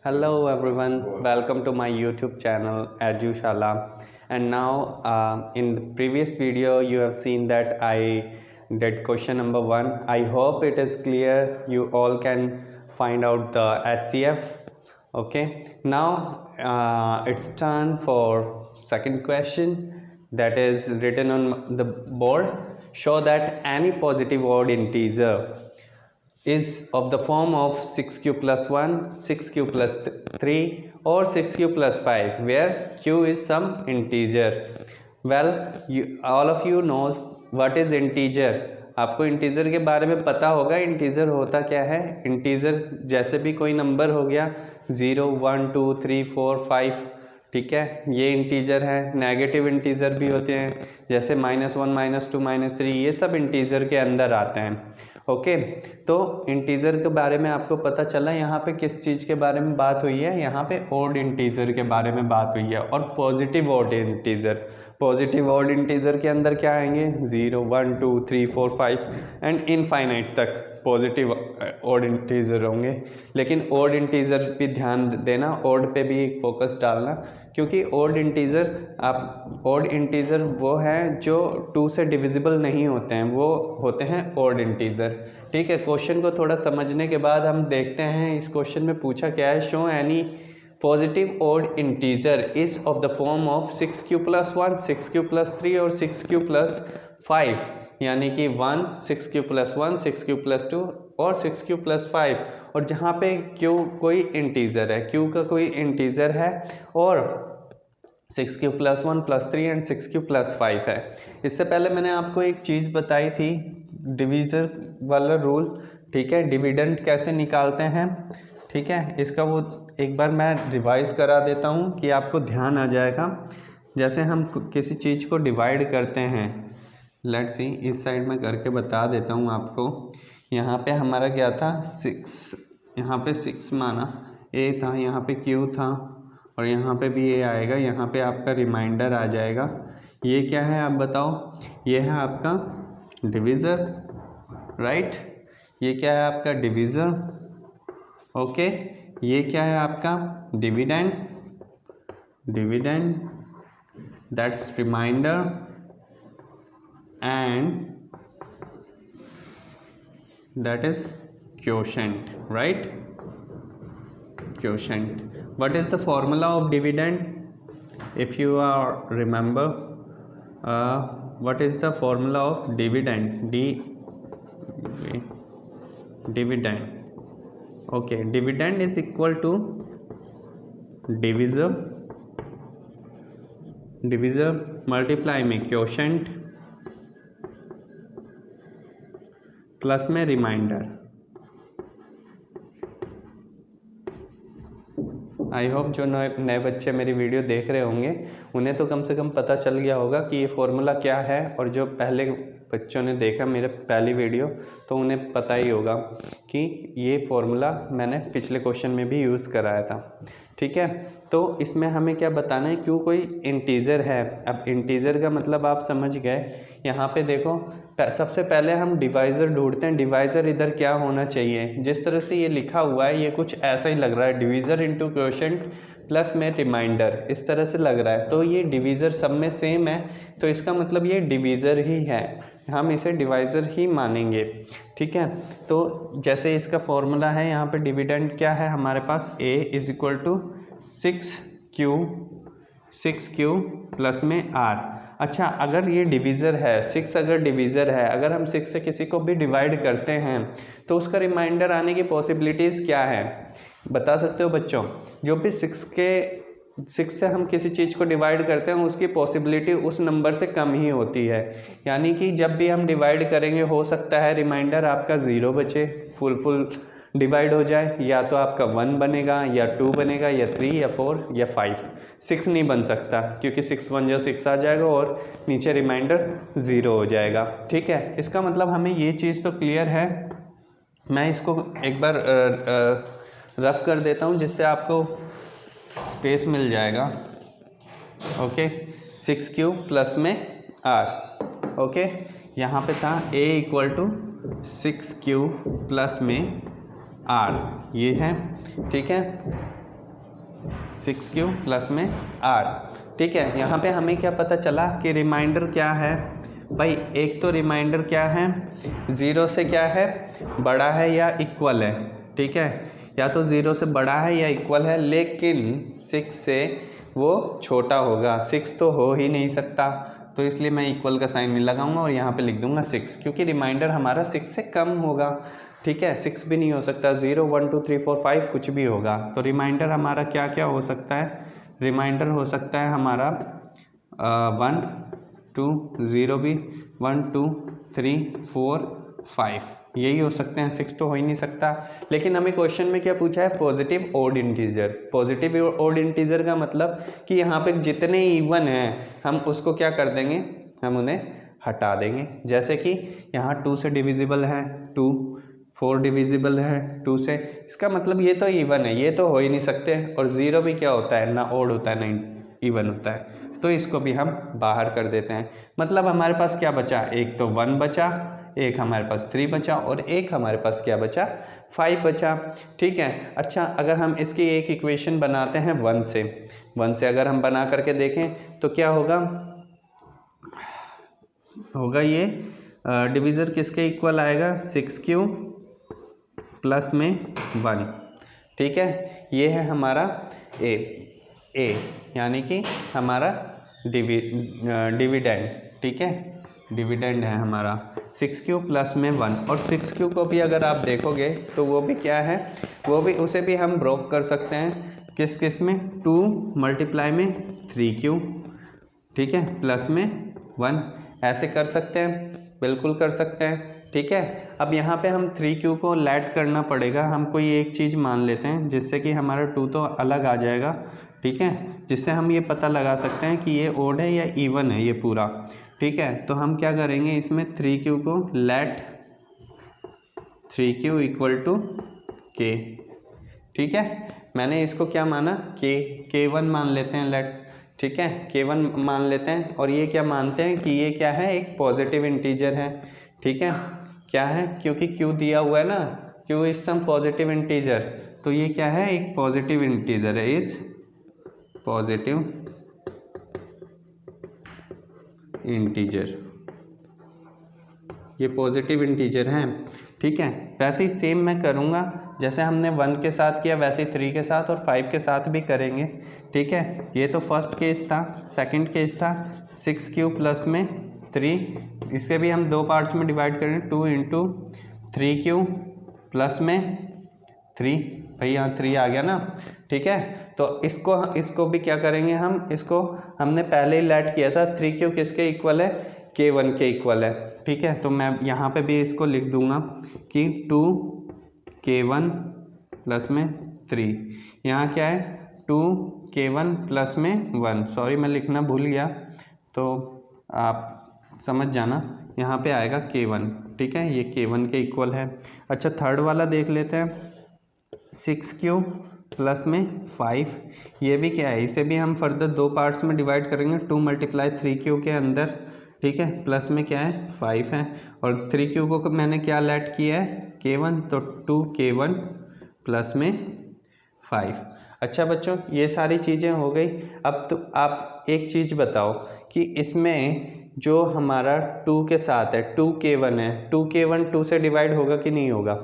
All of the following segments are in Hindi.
Hello everyone, welcome to my YouTube channel Edushala. And now in the previous video you have seen that I did question number 1. I hope it is clear, you all can find out the HCF. Okay, now it's time for second question that is written on the board. Show that any positive odd integer is of the form of 6q plus 1, 6q plus 3 or 6q plus 5 where q is some integer. Well, all of you knows what is integer. आपको इंटीजर के बारे में पता होगा. इंटीजर होता क्या है? इंटीजर जैसे भी कोई नंबर हो गया 0, 1, 2, 3, 4, 5, ठीक है, ये इंटीजर है. नेगेटिव इंटीजर भी होते हैं जैसे -1, -2, -3, ये सब इंटीजर के अंदर आते हैं. ओके, तो इंटीजर के बारे में आपको पता चला. यहाँ पे किस चीज़ के बारे में बात हुई है? यहाँ पे ऑड इंटीजर के बारे में बात हुई है और positive odd integer. Positive odd integer के अंदर क्या आएंगे? 0, 1, 2, 3, 4, 5 एंड इनफाइनाइट तक पॉजिटिव ऑड इंटीजर होंगे. लेकिन ऑड इंटीजर भी ध्यान देना, ऑड पे भी एक फोकस डालना, क्योंकि ऑड इंटीजर वो हैं जो 2 से डिविजिबल नहीं होते हैं, वो होते हैं ऑड इंटीजर. ठीक है, क्वेश्चन को थोड़ा समझने के बाद हम देखते हैं इस क्वेश्चन में पूछा क्या है. Show any positive odd integer is of the form of 6q plus 1, 6q plus 3 और 6q plus 5, यानी कि 1, 6q plus 1, 6q plus 2 और 6q plus 5. और जहाँ पे q कोई इंटीजर है, q का कोई इंटीजर है और 6q plus 1 plus 3 and 6q plus 5 है. इससे पहले मैंने आपको एक चीज़ बताई थी, डिवीज़र वाला रूल. ठीक है, डिविडेंड कैसे निकालते हैं. ठीक है, इसका वो एक बार मैं रिवाइज करा देता हूँ कि आपको ध्यान आ जाएगा. जैसे हम किसी चीज़ को डिवाइड करते हैं, लेट्स सी, इस साइड में करके बता देता हूँ आपको. यहाँ पे हमारा क्या था? 6. यहाँ पे 6 माना, a था, यहाँ पे q था और यहाँ पे भी a आएगा. यहाँ पे आपका रिमाइंडर आ जाएगा. ये क्या है आप बताओ? ये है आपका डिवीज़र, राइट. ये क्या है आपका? डिवीज़र. ओके, ये क्या है आपका? Dividend. That's remainder and that is quotient, right? Quotient. What is the formula of dividend? If you are remember, what is the formula of dividend? Dividend. Okay, dividend is equal to divisor multiply में quotient प्लस में रिमाइंडर. आई होप जो नए बच्चे मेरी वीडियो देख रहे होंगे उन्हें तो कम से कम पता चल गया होगा कि ये फॉर्मूला क्या है. और जो पहले बच्चों ने देखा मेरे पहली वीडियो तो उन्हें पता ही होगा कि ये फॉर्मूला मैंने पिछले क्वेश्चन में भी यूज़ कराया था. ठीक है, तो इसमें हमें क्या बताना है? क्यों कोई इंटीजर है. अब इंटीजर का मतलब आप समझ गए. यहाँ पे देखो, सबसे पहले हम डिवाइज़र ढूंढते हैं. डिवाइज़र इधर क्या होना चाहिए? जिस तरह से ये लिखा हुआ है ये कुछ ऐसा ही लग रहा है, डिवीज़र इंटू क्वोशेंट प्लस में रिमाइंडर, इस तरह से लग रहा है. तो ये डिवीज़र सब में सेम है, तो इसका मतलब ये डिवीज़र ही है, हम इसे डिवाइज़र ही मानेंगे. ठीक है, तो जैसे इसका फॉर्मूला है यहाँ पे डिविडेंड क्या है हमारे पास? a is equal to 6q plus में r. अच्छा, अगर ये डिवीज़र है, 6 अगर डिवीज़र है, अगर हम 6 से किसी को भी डिवाइड करते हैं तो उसका रिमाइंडर आने की पॉसिबिलिटीज़ क्या है बता सकते हो बच्चों? जो भी 6 से हम किसी चीज़ को डिवाइड करते हैं उसकी पॉसिबिलिटी उस नंबर से कम ही होती है. यानी कि जब भी हम डिवाइड करेंगे हो सकता है रिमाइंडर आपका 0 बचे, फुल डिवाइड हो जाए, या तो आपका 1 बनेगा या 2 बनेगा या 3 या 4 या 5. 6 नहीं बन सकता क्योंकि 6 1 जो 6 आ जाएगा और नीचे रिमाइंडर 0 हो जाएगा. ठीक है, इसका मतलब हमें ये चीज़ तो क्लियर है. मैं इसको एक बार रफ कर देता हूँ जिससे आपको स्पेस मिल जाएगा. ओके, 6q प्लस में r. ओके, यहाँ पे था a equal to 6q plus में r, ये है. ठीक है, 6q प्लस में r। ठीक है, यहाँ पे हमें क्या पता चला कि रिमाइंडर क्या है भाई, एक तो रिमाइंडर क्या है, 0 से क्या है, बड़ा है या इक्वल है। ठीक है, या तो 0 से बड़ा है या इक्वल है, लेकिन 6 से वो छोटा होगा। 6 तो हो ही नहीं सकता, तो इसलिए मैं इक्वल का साइन नहीं लगाऊंगा और यहाँ पे लिख दूंगा 6, क्योंकि रिमाइंडर हमारा 6 से कम होगा। ठीक है, 6 भी नहीं हो सकता, 0 1 2 3 4 5 कुछ भी होगा। तो रिमाइंडर हमारा क्या क्या हो सकता है, रिमाइंडर हो सकता है हमारा 1 2 0 भी 1 2 3 4 5, यही हो सकते हैं। 6 तो हो ही नहीं सकता। लेकिन हमें क्वेश्चन में क्या पूछा है, positive odd integer. Positive odd integer का मतलब कि यहाँ पे जितने इवन हैं हम उसको क्या कर देंगे, हम उन्हें हटा देंगे। जैसे कि यहाँ 2 से डिविजिबल है 2, 4 डिविजिबल है 2 से, इसका मतलब ये तो इवन है, ये तो हो ही नहीं सकते। और 0 भी क्या होता है, ना ओड होता है ना इवन होता है, तो इसको भी हम बाहर कर देते हैं। मतलब हमारे पास क्या बचा, एक तो 1 बचा, एक हमारे पास 3 बचा और एक हमारे पास क्या बचा, 5 बचा। ठीक है, अच्छा अगर हम इसकी एक इक्वेशन बनाते हैं 1 से अगर हम बना करके देखें तो क्या होगा, ये डिवीज़र किसके इक्वल आएगा, 6q प्लस में 1। ठीक है, ये है हमारा ए यानी कि हमारा डिविडेंड। ठीक है, डिविडेंड है हमारा 6q प्लस में 1। और 6q को भी अगर आप देखोगे तो वो भी क्या है, वो भी उसे भी हम ब्रोक कर सकते हैं किस में, 2 मल्टीप्लाई में 3q। ठीक है, प्लस में 1, ऐसे कर सकते हैं, बिल्कुल कर सकते हैं। ठीक है, अब यहाँ पे हम 3q को लेट करना पड़ेगा। हम कोई एक चीज़ मान लेते हैं जिससे कि हमारा 2 तो अलग आ जाएगा। ठीक है, जिससे हम ये पता लगा सकते हैं कि ये ओड है या इवन है ये पूरा। ठीक है, तो हम क्या करेंगे, इसमें 3q को late 3q equal to k। ठीक है, मैंने इसको क्या माना, k1 मान लेते हैं लेट। ठीक है, k1 मान लेते हैं और ये क्या मानते हैं कि ये क्या है, एक पॉजिटिव इंटीजर है। ठीक है, क्या है, क्योंकि q दिया हुआ है ना, q is some positive integer, तो ये क्या है, एक पॉजिटिव इंटीजर है, इज पॉजिटिव इंटीजर, ये पॉजिटिव इंटीजर हैं। ठीक है, वैसे ही सेम मैं करूँगा जैसे हमने 1 के साथ किया, वैसे ही 3 के साथ और 5 के साथ भी करेंगे। ठीक है, ये तो फर्स्ट केस था। सेकंड केस था 6q प्लस में 3, इससे भी हम 2 पार्ट्स में डिवाइड करेंगे, 2 इंटू 3q प्लस में 3, भाई यहाँ 3 आ गया ना। ठीक है, तो इसको भी क्या करेंगे हम, इसको हमने पहले ही लेट किया था, 3q किसके इक्वल है, k1 के इक्वल है। ठीक है, तो मैं यहाँ पे भी इसको लिख दूंगा कि 2k1 प्लस में 3, यहाँ क्या है 2k1 प्लस में 1, सॉरी मैं लिखना भूल गया, तो आप समझ जाना, यहाँ पे आएगा k1। ठीक है, ये k1 के इक्वल है। अच्छा थर्ड वाला देख लेते हैं, 6q प्लस में 5, ये भी क्या है, इसे भी हम फर्दर 2 पार्ट्स में डिवाइड करेंगे, 2 मल्टीप्लाई 3q के अंदर। ठीक है, प्लस में क्या है 5 है, और 3q को मैंने क्या लेट किया है, k1, तो 2k1 प्लस में 5। अच्छा बच्चों, ये सारी चीज़ें हो गई। अब तो आप एक चीज़ बताओ कि इसमें जो हमारा 2 के साथ है 2k1 है, 2k1 2 से डिवाइड होगा कि नहीं होगा,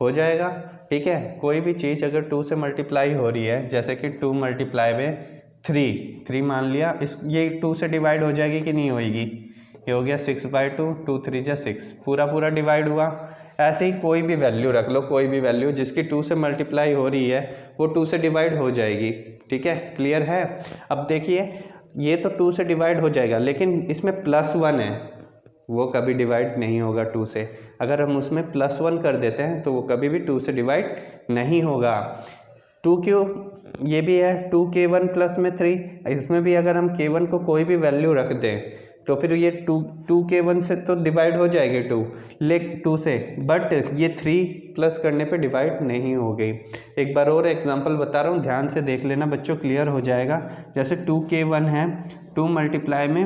हो जाएगा। ठीक है, कोई भी चीज़ अगर 2 से मल्टीप्लाई हो रही है, जैसे कि 2 मल्टीप्लाई में 3 मान लिया, ये 2 से डिवाइड हो जाएगी कि नहीं होएगी, ये हो गया 6/2, 2 3 जा 6, पूरा डिवाइड हुआ। ऐसे ही कोई भी वैल्यू रख लो, कोई भी वैल्यू जिसकी 2 से मल्टीप्लाई हो रही है वो 2 से डिवाइड हो जाएगी। ठीक है, क्लियर है। अब देखिए ये तो 2 से डिवाइड हो जाएगा, लेकिन इसमें +1 है, वो कभी डिवाइड नहीं होगा 2 से। अगर हम उसमें +1 कर देते हैं तो वो कभी भी 2 से डिवाइड नहीं होगा। 2q ये भी है, 2k1 प्लस में 3, इसमें भी अगर हम k1 को कोई भी वैल्यू रख दें तो फिर ये 2k1 से तो डिवाइड हो जाएगी 2 से, बट ये 3 प्लस करने पे डिवाइड नहीं हो गई। एक बार और एग्जांपल बता रहा हूँ, ध्यान से देख लेना बच्चों, क्लियर हो जाएगा। जैसे 2k1 है, 2 मल्टीप्लाई में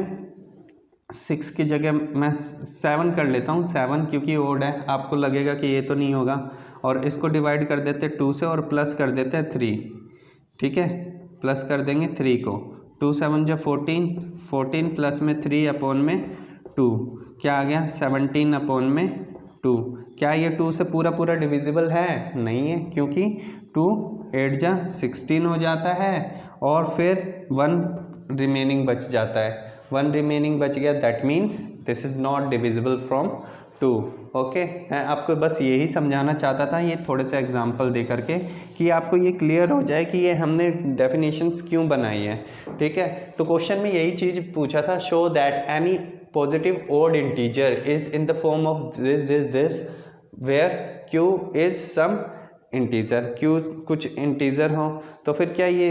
6 की जगह मैं 7 कर लेता हूँ, 7 क्योंकि ओड है, आपको लगेगा कि ये तो नहीं होगा, और इसको डिवाइड कर देते 2 से और प्लस कर देते हैं 3। ठीक है, प्लस कर देंगे 3 को, 2 7 जा 14, 14 प्लस में 3 अपॉन में 2, क्या आ गया 17 अपॉन में 2। क्या ये 2 से पूरा पूरा डिविजिबल है? नहीं है, क्योंकि 2 8 जा 16 हो जाता है और फिर 1 रिमेनिंग बच जाता है, 1 रिमेनिंग बच गया, that means this is not divisible from 2। Okay, मैं आपको बस यही समझाना चाहता था, ये थोड़े से एग्जांपल दे करके, कि आपको ये क्लियर हो जाए कि ये हमने डेफिनेशंस क्यों बनाई है। ठीक है, तो क्वेश्चन में यही चीज़ पूछा था, show that any positive odd integer is in the form of this where q is some integer, q कुछ इंटीजर हो, तो फिर क्या ये,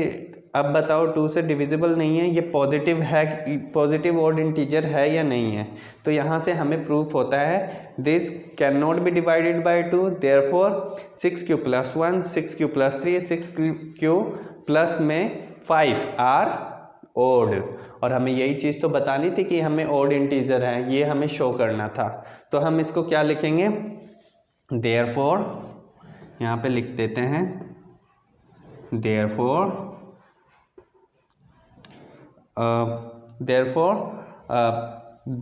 अब बताओ 2 से डिविजिबल नहीं है, ये पॉजिटिव है, पॉजिटिव ऑड इंटीजर है या नहीं है? तो यहाँ से हमें प्रूफ होता है this can not be divided by 2, therefore 6q + 1, 6q + 3, 6q plus में 5 आर ओड। और हमें यही चीज़ तो बतानी थी कि हमें ओड इंटीजर है, ये हमें शो करना था। तो हम इसको क्या लिखेंगे, देयरफॉर, यहाँ पे लिख देते हैं therefore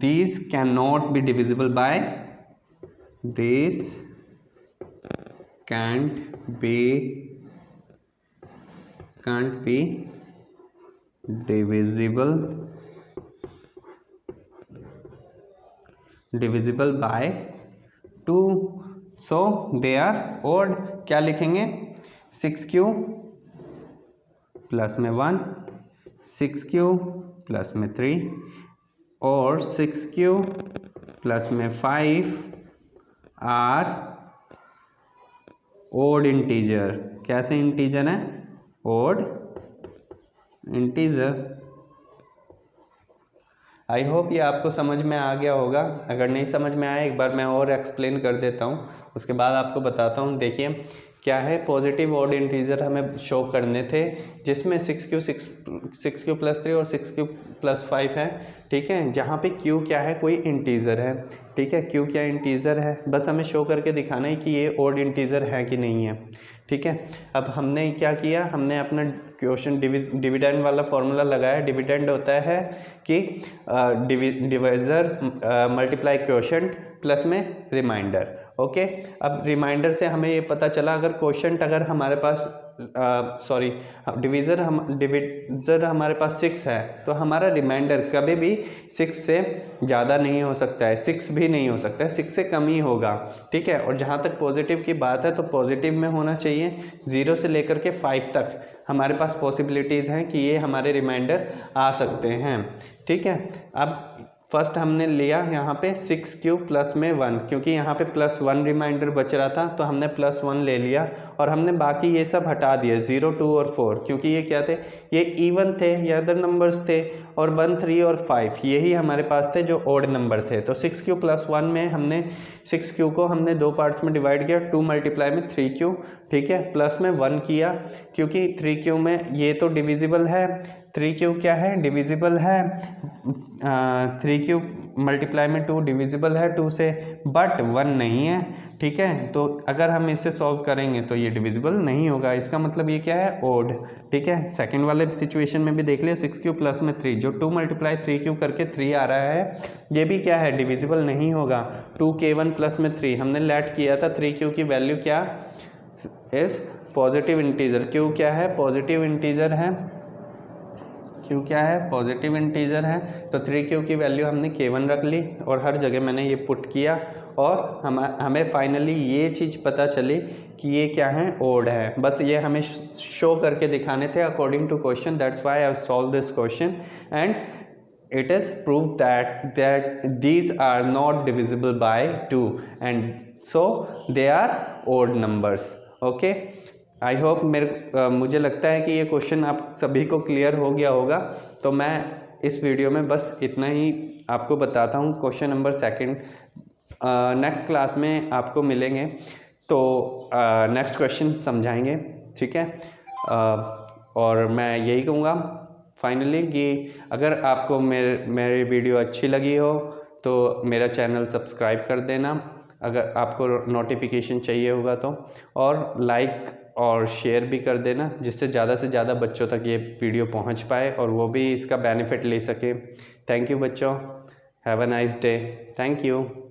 these cannot be divisible by, these can't be divisible by 2, so they are odd। क्या लिखेंगे, 6q प्लस में 1, 6q प्लस में 3 और 6q प्लस में 5 आर ओड इंटीजर। कैसे इंटीजर है, ओड इंटीजर। आई होप ये आपको समझ में आ गया होगा, अगर नहीं समझ में आया एक बार मैं और एक्सप्लेन कर देता हूँ, उसके बाद आपको बताता हूँ। देखिए क्या है, पॉजिटिव ऑड इंटीजर हमें शो करने थे, जिसमें 6q + 3 और 6q + 5 है। ठीक है, जहाँ पे q क्या है, कोई इंटीजर है। ठीक है, q क्या इंटीजर है, बस हमें शो करके दिखाना है कि ये ऑड इंटीजर है कि नहीं है। ठीक है, अब हमने क्या किया, हमने अपना क्वेश्चन डिविडेंड वाला फॉर्मूला लगाया। डिविडेंड होता है कि डिवाइजर मल्टीप्लाई क्वोशंट प्लस में रिमाइंडर। ओके, अब रिमाइंडर से हमें ये पता चला, अगर क्वोशंट अगर हमारे पास डिवीज़र हमारे पास 6 है, तो हमारा रिमाइंडर कभी भी 6 से ज़्यादा नहीं हो सकता है, 6 भी नहीं हो सकता है, 6 से कम ही होगा। ठीक है, और जहाँ तक पॉजिटिव की बात है तो पॉजिटिव में होना चाहिए 0 से लेकर के 5 तक हमारे पास पॉसिबिलिटीज़ हैं कि ये हमारे रिमाइंडर आ सकते हैं। ठीक है, अब फर्स्ट हमने लिया यहाँ पे 6q प्लस में 1, क्योंकि यहाँ पे +1 रिमाइंडर बच रहा था तो हमने +1 ले लिया, और हमने बाकी ये सब हटा दिए 0 2 और 4, क्योंकि ये क्या थे, ये इवन थे, ये अदर नंबर्स थे, और 1 3 और 5 यही हमारे पास थे जो ओड नंबर थे। तो 6q + 1 में हमने 6q को हमने 2 पार्ट्स में डिवाइड किया, 2 × में 3q। ठीक है, प्लस में 1 किया, क्योंकि 3q में ये तो डिविजिबल है, 3q क्या है, डिविजिबल है, 3q × में 2 डिविजिबल है 2 से, बट 1 नहीं है। ठीक है, तो अगर हम इसे सॉल्व करेंगे तो ये डिविजिबल नहीं होगा, इसका मतलब ये क्या है, ओड। ठीक है, सेकंड वाले सिचुएशन में भी देख लिया, 6q प्लस में 3, जो 2 × 3q करके 3 आ रहा है, ये भी क्या है, डिविजिबल नहीं होगा। 2k1 प्लस में 3 हमने लेट किया था, 3q की वैल्यू क्या इज पॉजिटिव इंटीजर, q क्या है, पॉजिटिव इंटीजर है, q क्या है, पॉजिटिव इंटीजर है, तो 3q की वैल्यू हमने k1 रख ली, और हर जगह मैंने ये पुट किया, और हमें फाइनली ये चीज़ पता चली कि ये क्या है, ओड है। बस ये हमें शो करके दिखाने थे according to question, that's why I have solve this question, and it is proved that these are not divisible by 2 and so they are odd numbers। okay, I hope मुझे लगता है कि ये क्वेश्चन आप सभी को क्लियर हो गया होगा। तो मैं इस वीडियो में बस इतना ही आपको बताता हूँ। क्वेश्चन नंबर 2 नेक्स्ट क्लास में आपको मिलेंगे, तो नेक्स्ट क्वेश्चन समझाएंगे। ठीक है, और मैं यही कहूँगा फाइनली कि अगर आपको मेरी वीडियो अच्छी लगी हो तो मेरा चैनल सब्सक्राइब कर देना, अगर आपको नोटिफिकेशन चाहिए होगा तो, और लाइक और शेयर भी कर देना, जिससे ज़्यादा से ज़्यादा बच्चों तक ये वीडियो पहुंच पाए और वो भी इसका बेनिफिट ले सके। थैंक यू बच्चों, have a nice day, thank you.